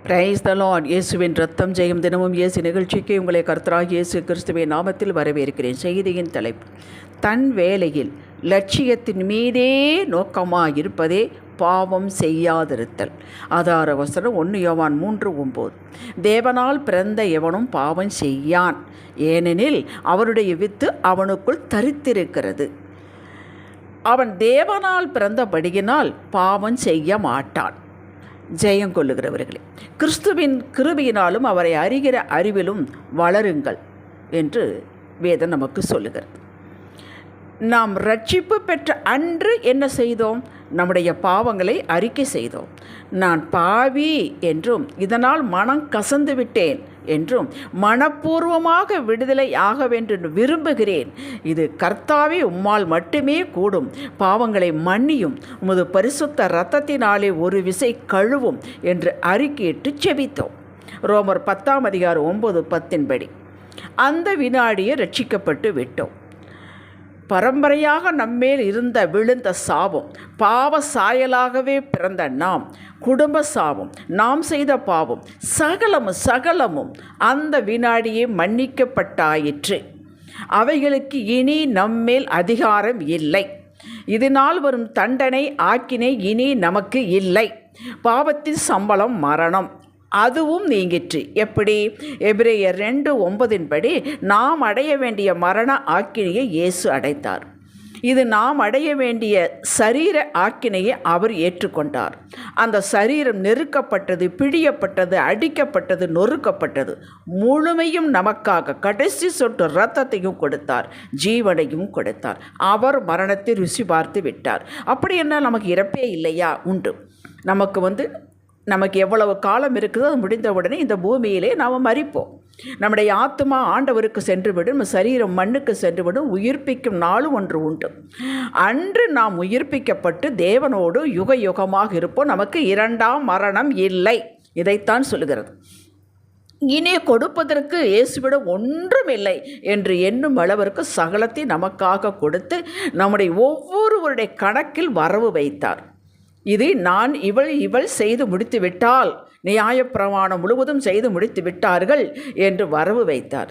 Praise the Lord. இயேசுவின் ரத்தம் ஜெயம் தினமும் இயேசு நிகழ்ச்சிக்கு உங்களை கர்த்தராகிய இயேசு கிறிஸ்துவின் நாமத்தில் வரவேற்கிறேன். செய்தியின் தலைப்பு, தன் வேலையில் லட்சியத்தின் மீதே நோக்கமாயிருப்பதே பாவம் செய்யாதிருத்தல். ஆதார வசனம் 1 யோவான் 3:9. தேவனால் பிறந்த எவனும் பாவம் செய்யான், ஏனெனில் அவருடைய வித்து அவனுக்குள் தரித்திருக்கிறது. அவன் தேவனால் பிறந்தபடியினால் பாவம் செய்ய மாட்டான். ஜெயம் கொள்ளுகிறவர்களே, கிறிஸ்துவின் கிருபையினாலும் அவரை அறிகிற அறிவிலும் வளருங்கள் என்று வேதம் நமக்கு சொல்லுகிறது. நாம் ரட்சிப்பு பெற்ற அன்று என்ன செய்தோம்? நம்முடைய பாவங்களை அறிக்கை செய்தோம். நான் பாவி என்றும் இதனால் மனம் கசந்து விட்டேன் என்றும் மனப்பூர்வமாக விடுதலை ஆக வேண்டும் விரும்புகிறேன். இது கர்த்தாவே உம்மால் மட்டுமே கூடும். பாவங்களை மன்னியும், உமது பரிசுத்த இரத்தத்தினாலே ஒரு விசை கழுவும் என்று அறிக்கையிட்டு செபித்தோம். ரோமர் 10:9-10 படி அந்த வினாடியை ரட்சிக்கப்பட்டு விட்டோம். பரம்பரையாக நம்மேல் இருந்த விழுந்த சாபம், பாவ சாயலாகவே பிறந்த நாம், குடும்ப சாபம், நாம் செய்த பாவம் சகலமும் அந்த வினாடியே மன்னிக்கப்பட்டாயிற்று. அவைகளுக்கு இனி நம்மேல் அதிகாரம் இல்லை. இதனால் வரும் தண்டனை, ஆக்கினை இனி நமக்கு இல்லை. பாவத்தின் சம்பளம் மரணம், அதுவும் நீங்கிற்று. எப்படி? எபிரேயர் 2:9 படி நாம் அடைய வேண்டிய மரண ஆக்கினையை இயேசு அடைத்தார். இது நாம் அடைய வேண்டிய சரீர ஆக்கினையை அவர் ஏற்றுக்கொண்டார். அந்த சரீரம் நெருக்கப்பட்டது, பிழியப்பட்டது, அடிக்கப்பட்டது, நொறுக்கப்பட்டது. முழுமையும் நமக்காக கடைசி சொட்டு இரத்தத்தையும் கொடுத்தார், ஜீவனையும் கொடுத்தார். அவர் மரணத்தை ருசி பார்த்து விட்டார். அப்படி என்ன நமக்கு இறப்பே இல்லையா? உண்டு. நமக்கு எவ்வளவு காலம் இருக்குதோ அது முடிந்தவுடனே இந்த பூமியிலே நாம் மரிப்போம். நம்முடைய ஆத்மா ஆண்டவருக்கு சென்றுவிடும், சரீரம் மண்ணுக்கு சென்றுவிடும். உயிர்ப்பிக்கும் நாளும் ஒன்று உண்டு. அன்று நாம் உயிர்ப்பிக்கப்பட்டு தேவனோடு யுக யுகமாக இருப்போம். நமக்கு இரண்டாம் மரணம் இல்லை. இதைத்தான் சொல்லுகிறது. இனி கொடுப்பதற்கு இயேசுவிடம் ஒன்றும் இல்லை என்று எண்ணும் அளவிற்கு சகலத்தை நமக்காக கொடுத்து நம்முடைய ஒவ்வொருவருடைய கணக்கில் வரவு வைத்தார். இது நான் இவள் செய்து முடித்து விட்டால், நியாயப்பிரமாணம் முழுவதும் செய்து முடித்து விட்டார்கள் என்று வரவு வைத்தார்.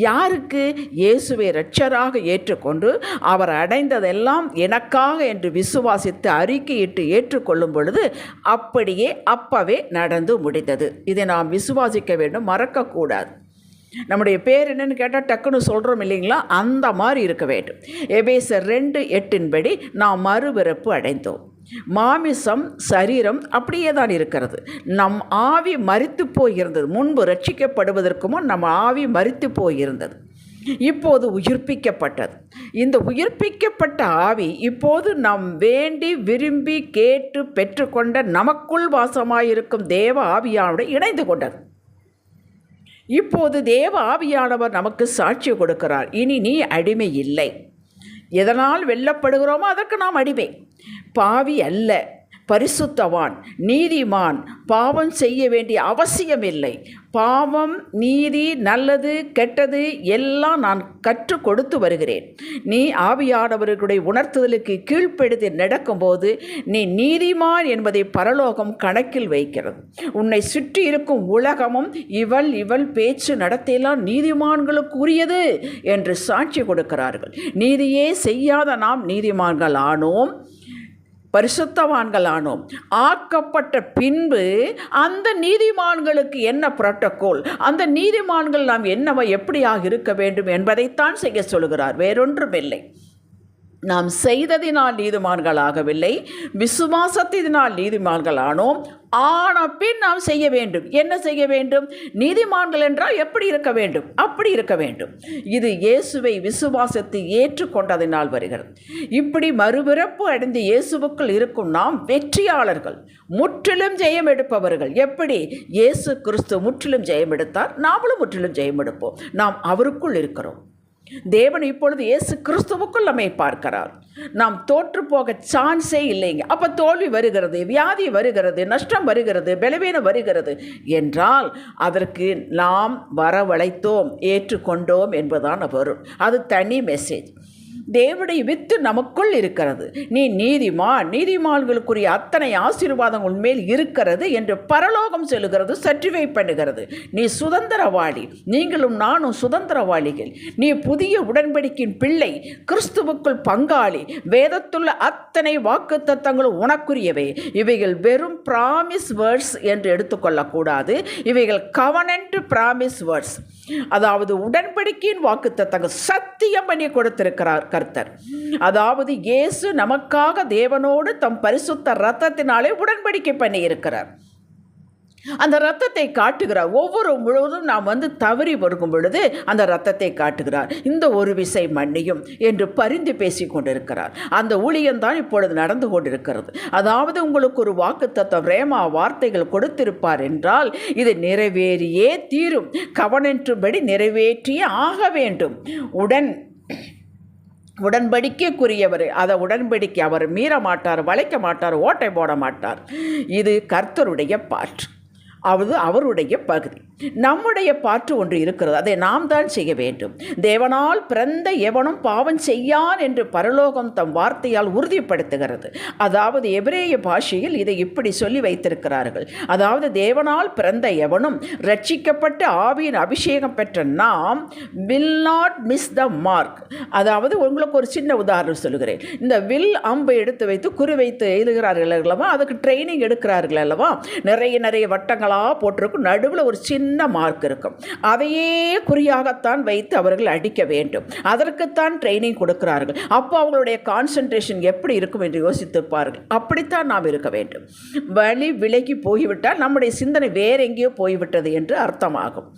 யாருக்கு? இயேசுவை இரட்சராக ஏற்றுக்கொண்டு அவர் அடைந்ததெல்லாம் எனக்காக என்று விசுவாசித்து அறிக்கையிட்டு ஏற்றுக்கொள்ளும் பொழுது அப்படியே அப்பவே நடந்து முடிந்தது. இதை நாம் விசுவாசிக்க வேண்டும், மறக்கக்கூடாது. நம்முடைய பேர் என்னன்னு கேட்டால் டக்குன்னு சொல்கிறோம் இல்லைங்களா? அந்த மாதிரி இருக்க வேண்டும். எபேசர் 2:8 படி நாம் மறுபிறப்பு அடைந்தோம். மாமிசம், சரீரம் அப்படியே தான் இருக்கிறது. நம் ஆவி மரித்து போயிருந்தது. முன்பு ரட்சிக்கப்படுவதற்கு முன் நம் ஆவி மரித்து போயிருந்தது. இப்போது உயிர்ப்பிக்கப்பட்டது. இந்த உயிர்ப்பிக்கப்பட்ட ஆவி இப்போது நாம் வேண்டி விரும்பி கேட்டு பெற்றுக்கொண்ட நமக்குள் வாசமாயிருக்கும் தேவ ஆவியானுடன் இணைந்து கொண்டது. இப்போது தேவ ஆவியானவர் நமக்கு சாட்சி கொடுக்கிறார். இனி நீ அடிமை இல்லை. எதனால் வெல்லப்படுகிறோமோ அதற்கு நாம் அடிமை. பாவி அல்ல, பரிசுத்தவான், நீதிமான். பாவம் செய்ய வேண்டிய அவசியம் இல்லை. பாவம், நீதி, நல்லது, கெட்டது எல்லாம் நான் கற்றுக் கொடுத்து வருகிறேன். நீ ஆவியானவர்களுடைய உணர்த்துதலுக்கு கீழ்ப்படுத்தி நடக்கும்போது நீ நீதிமான் என்பதை பரலோகம் கணக்கில் வைக்கிறது. உன்னை சுற்றி இருக்கும் உலகமும் இவள் பேச்சு நடத்தையெல்லாம் நீதிமான்களுக்கு உரியது என்று சாட்சி கொடுக்கிறார்கள். நீதியே செய்யாத நாம் நீதிமான்கள் ஆனோம், பரிசுத்தவான்கள் ஆனோம். ஆக்கப்பட்ட பின்பு அந்த நீதிமான்களுக்கு என்ன புரோட்டோகால், அந்த நீதிமான்கள் நாம் எப்படியாக இருக்க வேண்டும் என்பதைத்தான் செய்ய சொல்கிறார். வேறொன்றுமில்லை. நாம் செய்ததினால் நீதிமான்கள் ஆகவில்லை, விசுவாசத்தினால் நீதிமான்கள் ஆனோம். ஆன பின் நாம் செய்ய வேண்டும். என்ன செய்ய வேண்டும்? நீதிமான்கள் என்றால் எப்படி இருக்க வேண்டும்? அப்படி இருக்க வேண்டும். இது இயேசுவை விசுவாசத்தை ஏற்றுக்கொண்டதினால் வருகிறது. இப்படி மறுபிறப்பு அடைந்து இயேசுவுக்குள் இருக்கும் நாம் வெற்றியாளர்கள், முற்றிலும் ஜெயம் எடுப்பவர்கள். எப்படி? இயேசு கிறிஸ்து முற்றிலும் ஜெயம் எடுத்தார், நாமளும் முற்றிலும் ஜெயம் எடுப்போம். நாம் அவருக்குள் இருக்கிறோம். தேவன் இப்பொழுது இயேசு கிறிஸ்துவுக்குள் நம்மை பார்க்கிறார். நாம் தோற்று போக சான்ஸே இல்லைங்க. அப்போ தோல்வி வருகிறது, வியாதி வருகிறது, நஷ்டம் வருகிறது, பலவீனம் வருகிறது என்றால் அதற்கு நாம் வரவழைத்தோம், ஏற்றுக்கொண்டோம் என்பதுதான் வரும். அது தனி மெசேஜ். தேவனுடைய வித்து நமக்குள் இருக்கிறது. நீ நீதிமான்களுக்குரிய அத்தனை ஆசீர்வாதம் உன்மேல் இருக்கிறது என்று பரலோகம் சொல்லுகிறது, சர்டிஃபை பண்ணுகிறது. நீ சுதந்திரவாளி, நீங்களும் நானும் சுதந்திரவாளிகள். நீ புதிய உடன்படிக்கையின் பிள்ளை, கிறிஸ்துவுக்குள் பங்காளி. வேதத்துள்ள அத்தனை வாக்குத்தத்தங்களும் உனக்குரியவை. இவைகள் வெறும் ப்ராமிஸ் வேர்ட்ஸ் என்று எடுத்துக்கொள்ளக்கூடாது. இவைகள் கவனன்ட் ப்ராமிஸ் வேர்ட்ஸ், அதாவது உடன்படிக்கையின் வாக்குத்தத்தங்கள் சத்தியம் பண்ணி கொடுத்திருக்கிறார் கர்த்தர். அதாவது இயேசு நமக்காக தேவனோடு தம் பரிசுத்த இரத்தத்தினாலே உடன்படிக்கை பண்ணி இருக்கிறார். அந்த இரத்தத்தை காட்டுகிறார். ஒவ்வொரு முழுவதும் நாம் தவறி வருகும் பொழுது அந்த இரத்தத்தை காட்டுகிறார். இந்த ஒரு விசை மன்னியும் என்று பரிந்து பேசி கொண்டிருக்கிறார். அந்த ஊழியம்தான் இப்பொழுது நடந்து கொண்டிருக்கிறது. அதாவது உங்களுக்கு ஒரு வாக்குத்தத்தம் ரேமா வார்த்தைகள் கொடுத்திருப்பார் என்றால் இது நிறைவேறியே தீரும். கவனன்றுபடி நிறைவேற்றியே ஆக வேண்டும். உடன்படிக்கைக்குரியவர், அதை உடன்படிக்கை அவர் மீற மாட்டார், வளைக்க மாட்டார், ஓட்டை போட மாட்டார். இது கர்த்தருடைய பாற்று, அது அவருடைய பகுதி. நம்முடைய பாற்று ஒன்று இருக்கிறது, அதை நாம் தான் செய்ய வேண்டும். தேவனால் பிறந்த எவனும் பாவம் செய்யான் என்று பரலோகம் தம் வார்த்தையால் உறுதிப்படுத்துகிறது. அதாவது எபிரேய பாஷையில் இதை இப்படி சொல்லி வைத்திருக்கிறார்கள். அதாவது தேவனால் பிறந்த எவனும் ரட்சிக்கப்பட்டு ஆவியின் அபிஷேகம் பெற்ற நாம் will not miss the mark. அதாவது உங்களுக்கு ஒரு சின்ன உதாரணம் சொல்லுகிறேன். இந்த வில் அம்பை எடுத்து வைத்து குறி வைத்து எழுதுகிறார்கள் அல்லவா, அதுக்கு ட்ரைனிங் எடுக்கிறார்கள் அல்லவா. நிறைய வட்டங்களாக போட்டிருக்கும், நடுவில் ஒரு சின்ன மார்க் இருக்கும். அதையே குறியாகத்தான் வைத்து அவர்கள் அடிக்க வேண்டும். அதற்குத்தான் ட்ரைனிங் கொடுக்கிறார்கள். அப்போ அவங்களுடைய கான்சன்ட்ரேஷன் எப்படி இருக்கும் என்று யோசித்துப்பார்கள். அப்படித்தான் நாம் இருக்க வேண்டும். வழி விலகி போய்விட்டால் நம்முடைய சிந்தனை வேற எங்கேயோ போய்விட்டது என்று அர்த்தமாகும்.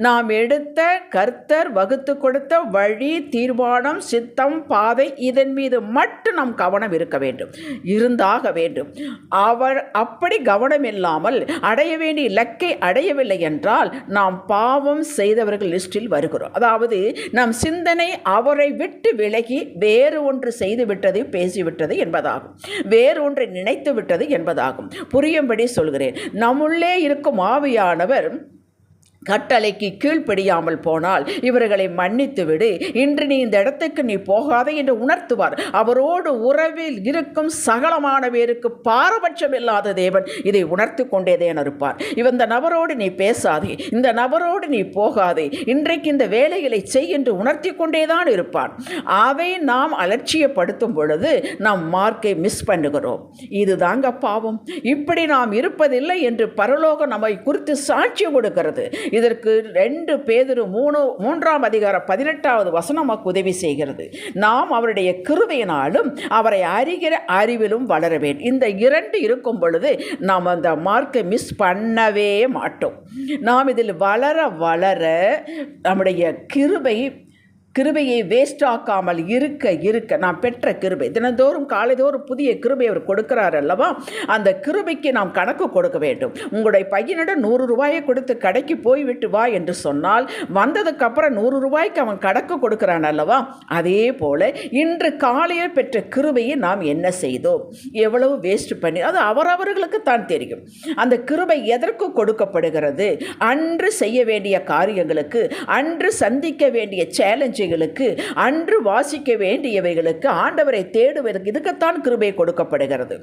நாம் எடுத்த கர்த்தர் வகுத்து கொடுத்த வழி, தீர்மானம், சித்தம், பாதை, இதன் மீது மட்டும் நம் கவனம் இருக்க வேண்டும், இருந்தாக வேண்டும். அவர் அப்படி கவனம் இல்லாமல் அடைய வேண்டிய இலக்கை அடையவில்லை என்றால் நாம் பாவம் செய்தவர்கள் லிஸ்டில் வருகிறோம். அதாவது நம் சிந்தனை அவரை விட்டு விலகி வேறு ஒன்று செய்துவிட்டது, பேசிவிட்டது என்பதாகும், வேறு ஒன்றை நினைத்து விட்டது என்பதாகும். புரியும்படி சொல்கிறேன். நம்முள்ளே இருக்கும் ஆவியானவர் கட்டளைக்கு கீழ்ப்படியாமல் போனால் இவர்களை மன்னித்து விடு, இன்று நீ இந்த இடத்துக்கு நீ போகாதே என்று உணர்த்துவார். அவரோடு உறவில் இருக்கும் சகலமான பேருக்கு பாரபட்சம் இல்லாத தேவன் இதை உணர்த்து கொண்டேதான் இருப்பார். இந்த நபரோடு நீ பேசாதே, இந்த நபரோடு நீ போகாதே, இன்றைக்கு இந்த வேலைகளை செய் என்று உணர்த்தி கொண்டேதான் இருப்பான். அதை நாம் அலட்சியப்படுத்தும் பொழுது நாம் மார்க்கை மிஸ் பண்ணுகிறோம். இதுதாங்க பாவம். இப்படி நாம் இருப்பதில்லை என்று பரலோகம் நம்மை குறித்து சாட்சி கொடுக்கிறது. இதற்கு 2 பேதுரு 3ஆம் அதிகாரம் 18வது வசனம் நமக்கு உதவி செய்கிறது. நாம் அவருடைய கிருபையினாலும் அவரை அறிகிற அறிவிலும் வளர வேண்டும். இந்த 2 இருக்கும் பொழுது நாம் அந்த மார்க்கை மிஸ் பண்ணவே மாட்டோம். நாம் இதில் வளர வளர நம்முடைய கிருபையை வேஸ்டாக்காமல் இருக்க நாம் பெற்ற கிருபை, தினந்தோறும் காலைதோறும் புதிய கிருபை அவர் கொடுக்கிறார் அல்லவா, அந்த கிருபைக்கு நாம் கணக்கு கொடுக்க வேண்டும். உங்களுடைய பையனிடம் 100 ரூபாயை கொடுத்து கடைக்கு போய்விட்டு வா என்று சொன்னால் வந்ததுக்கப்புறம் 100 ரூபாய்க்கு அவன் கணக்கு கொடுக்கிறான் அல்லவா. அதே போல இன்று காலையில் பெற்ற கிருபையை நாம் என்ன செய்தோம், எவ்வளவு வேஸ்ட் பண்ணி, அது அவரவர்களுக்கு தான் தெரியும். அந்த கிருபை எதற்கு கொடுக்கப்படுகிறது? அன்று செய்ய வேண்டிய காரியங்களுக்கு, அன்று சந்திக்க வேண்டிய சேலஞ்சு, அன்று வாசிக்க வேண்டியவைகளுக்கு, ஆண்டவரை தேடுவதற்கு, இதுக்குத்தான் கிருபை கொடுக்கப்படுகிறது.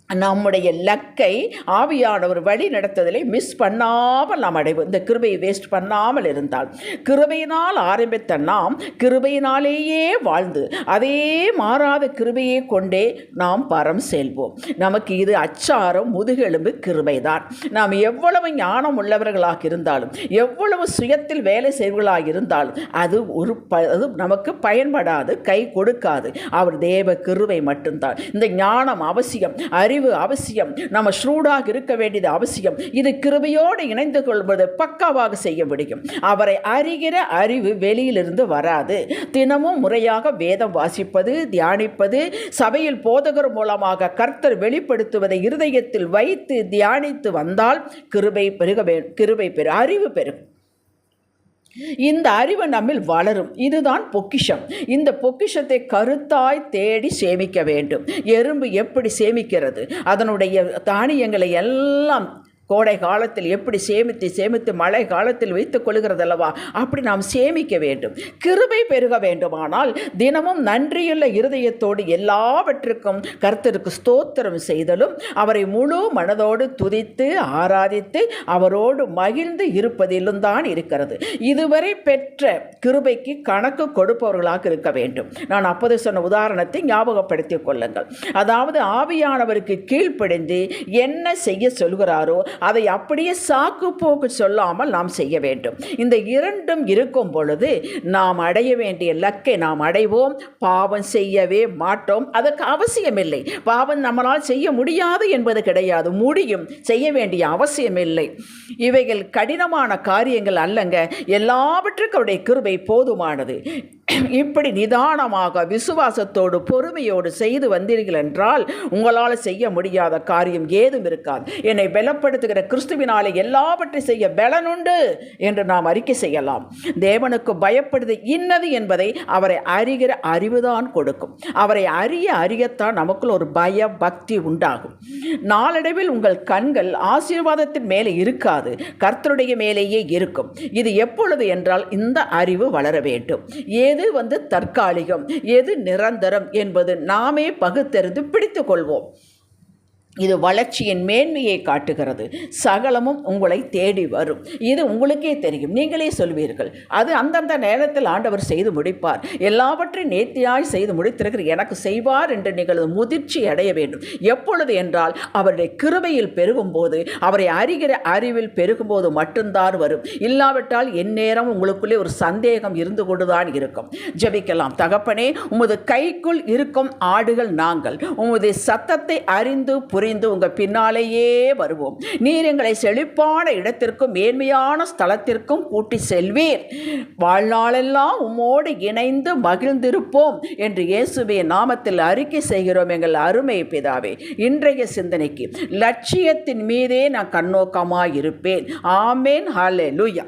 நம்முடைய லக்கை ஆவியானவர் வழி நடத்துதலை மிஸ் பண்ணாமல் நாம் அடைவோம். இந்த கிருபையை வேஸ்ட் பண்ணாமல் இருந்தால், கிருபையினால் ஆரம்பித்த நாம் கிருபையினாலேயே வாழ்ந்து அதே மாறாத கிருபையை கொண்டே நாம் பரம் செல்வோம். நமக்கு இது அச்சாரம், முதுகெலும்பு கிருபைதான். நாம் எவ்வளவு ஞானம் உள்ளவர்களாக இருந்தாலும், எவ்வளவு சுயத்தில் வேலை செய்வர்களாக இருந்தாலும் அது நமக்கு பயன்படாது, கை கொடுக்காது. அவர் தேவ கிருபை மட்டும்தான். இந்த ஞானம் அவசியம், அறிவு அவசியம், நம்ம ஷ்ரூடாக இருக்க வேண்டியது அவசியம். இது கிருபையோடு இணைந்து கொள்வது பக்காவாக செய்ய முடியும். அவரை அறிகிற அறிவு வெளியிலிருந்து வராது. தினமும் முறையாக வேதம் வாசிப்பது, தியானிப்பது, சபையில் போதகர் மூலமாக கர்த்தர் வெளிப்படுத்துவதை இருதயத்தில் வைத்து தியானித்து வந்தால் கிருபை பெருக, அறிவு பெருகும். இந்த அறிவு நம்மில் வளரும். இதுதான் பொக்கிஷம். இந்த பொக்கிஷத்தை கருத்தாய் தேடி சேமிக்க வேண்டும். எறும்பு எப்படி சேமிக்கிறது? அதனுடைய தானியங்களை எல்லாம் கோடை காலத்தில் எப்படி சேமித்து சேமித்து மழை காலத்தில் வைத்துக் கொள்கிறதல்லவா, அப்படி நாம் சேமிக்க வேண்டும். கிருபை பெருக வேண்டுமானால் தினமும் நன்றியுள்ள இருதயத்தோடு எல்லாவற்றுக்கும் கர்த்தருக்கு ஸ்தோத்திரம் செய்தலும் அவரை முழு மனதோடு துதித்து ஆராதித்து அவரோடு மகிழ்ந்து இருப்பதிலும் தான் இருக்கிறது. இதுவரை பெற்ற கிருபைக்கு கணக்கு கொடுப்பவர்களாக இருக்க வேண்டும். நான் அப்போது சொன்ன உதாரணத்தை ஞாபகப்படுத்திக் கொள்ளுங்கள். அதாவது ஆவியானவருக்கு கீழ்ப்படிந்து என்ன செய்ய சொல்கிறாரோ அதை அப்படியே சாக்கு போக்கு சொல்லாமல் நாம் செய்ய வேண்டும். இந்த இரண்டும் இருக்கும் பொழுது நாம் அடைய வேண்டிய இலக்கை நாம் அடைவோம். பாவம் செய்யவே மாட்டோம். அதற்கு அவசியமில்லை. பாவம் நம்மளால் செய்ய முடியாது என்பது கிடையாது, முடியும், செய்ய வேண்டிய அவசியமில்லை. இவைகள் கடினமான காரியங்கள் அல்லங்க. எல்லாவற்றுக்கும் அவருடைய கிருபை போதுமானது. இப்படி நிதானமாக விசுவாசத்தோடு பொறுமையோடு செய்து வந்தீர்கள் என்றால் உங்களால் செய்ய முடியாத காரியம் ஏதும் இருக்காது. என்னை பலப்படுத்துகிற கிறிஸ்துவினாலே எல்லாவற்றையும் செய்ய பலனுண்டு என்று நாம் அறிக்கை செய்யலாம். தேவனுக்கு பயப்படுது இன்னது என்பதை அவரை அறிகிற அறிவுதான் கொடுக்கும். அவரை அறியத்தான் நமக்குள் ஒரு பய பக்தி உண்டாகும். நாளடைவில் உங்கள் கண்கள் ஆசீர்வாதத்தின் மேலே இருக்காது, கர்த்தருடைய மேலேயே இருக்கும். இது எப்பொழுது என்றால் இந்த அறிவு வளர வேண்டும். எது தற்காலிகம், எது நிரந்தரம் என்பது நாமே பகுத்தறிந்து பிடித்துக் கொள்வோம். இது வளர்ச்சியின் மேன்மையை காட்டுகிறது. சகலமும் உங்களை தேடி வரும். இது உங்களுக்கே தெரியும், நீங்களே சொல்வீர்கள். அது அந்தந்த நேரத்தில் ஆண்டவர் செய்து முடிப்பார். எல்லாவற்றையும் நேர்த்தியாய் செய்து முடித்திருக்கிற எனக்கு செய்வார் என்று நீங்கள் முதிர்ச்சி அடைய வேண்டும். எப்பொழுது என்றால் அவருடைய கிருபையில் பெருகும் போது, அவரை அறிகிற அறிவில் பெருகும் போது மட்டும்தான் வரும். இல்லாவிட்டால் எந்நேரம் உங்களுக்குள்ளே ஒரு சந்தேகம் இருந்து கொண்டுதான் இருக்கும். ஜெபிக்கலாம். தகப்பனே, உமது கைக்குள் இருக்கும் ஆடுகள் நாங்கள். உமது சத்தத்தை அறிந்து புரிந்து உங்க பின்னாலேயே வருவோம். நீர் எங்களை செழிப்பான இடத்திற்கும் மேன்மையான ஸ்தலத்திற்கும் கூட்டி செல்வீர். வாழ்நாளெல்லாம் உம்மோடு இணைந்து மகிழ்ந்திருப்போம் என்று இயேசுவின் நாமத்தில் அறிக்கை செய்கிறோம் எங்கள் அருமை பிதாவே. இன்றைய சிந்தனைக்கு லட்சியத்தின் மீதே நான் கண்ணோக்கமாயிருப்பேன். ஆமேன். ஹல்லேலூயா.